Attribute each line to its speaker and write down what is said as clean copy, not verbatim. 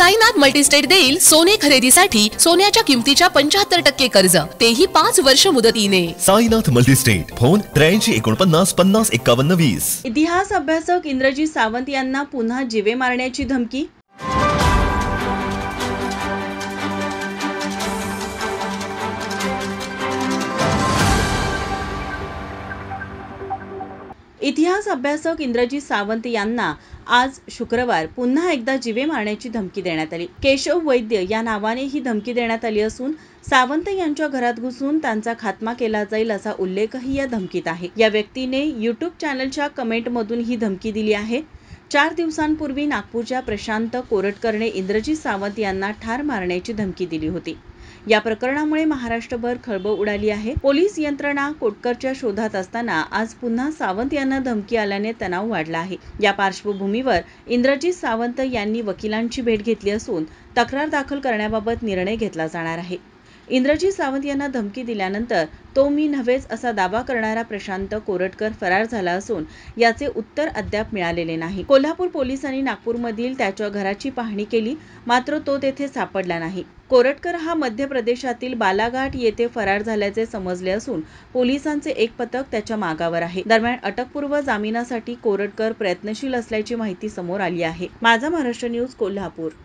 Speaker 1: Sainath multi-state देईल सोने खरेदीसाठी सोन्याच्या किमतीच्या 75% कर्ज, तेही 5 वर्ष मुदतीने।
Speaker 2: Sainath multi-state, phone 83 49 50 51 20।
Speaker 3: इतिहास अभ्यासक इंद्रजीत सावंत यांना पुन्हा जीवे मारण्याची धमकी। इतिहास अभ्यासक इंद्रजीत सावंत यांना आज शुक्रवार पुन्हा एकदा जीवे मारण्याची धमकी देण्यात आली। केशव वैद्य या नावाने ही धमकी देण्यात आली असून सावंत यांच्या घरात घुसून त्यांचा खात्मा केला जाईल असा उल्लेखही या धमकीत आहे। या व्यक्तीने YouTube चॅनलच्या कमेंटमधून ही धमकी दिली आहे। 4 दिवसांपूर्वी नागपूरच्या प्रशांत कोरटकरने इंद्रजीत सावंत यांना ठार मारण्याची धमकी दिली होती। या प्रकरणामुळे महाराष्ट्रभर खळबळ उडाली आहे। पोलीस यंत्रणा कोटकरच्या शोधात असताना आज पुन्हा सावंत यांना धमकी आल्याने तणाव वाढला आहे। या पार्श्वभूमीवर इंद्रजीत सावंत यांनी वकिलांची भेट घेतली असून तक्रार दाखल करण्याबाबत निर्णय घेतला जाणार आहे। इंद्रजीत सावंत यांना धमकी दिल्यानंतर तो मी नव्हेच असा दावा करणारा प्रशांत कोरटकर फरार झाला असून याचे उत्तर अद्याप मिळालेले नाही। कोल्हापूर पोलिसांनी नागपूरमधील त्याच्या घराची पाहणी केली, मात्र तो तेथे सापडला नाही। कोरटकर हा मध्य प्रदेशातील बालाघाट येथे फरार झाल्याचे समजले असून पोलिसांचे एक पथक त्याच्या मागावर आहे। दरम्यान अटकपूर्व जामिनासाठी कोरटकर प्रयत्नशील असल्याची माहिती समोर आली आहे। माझा महाराष्ट्र न्यूज कोल्हापूर।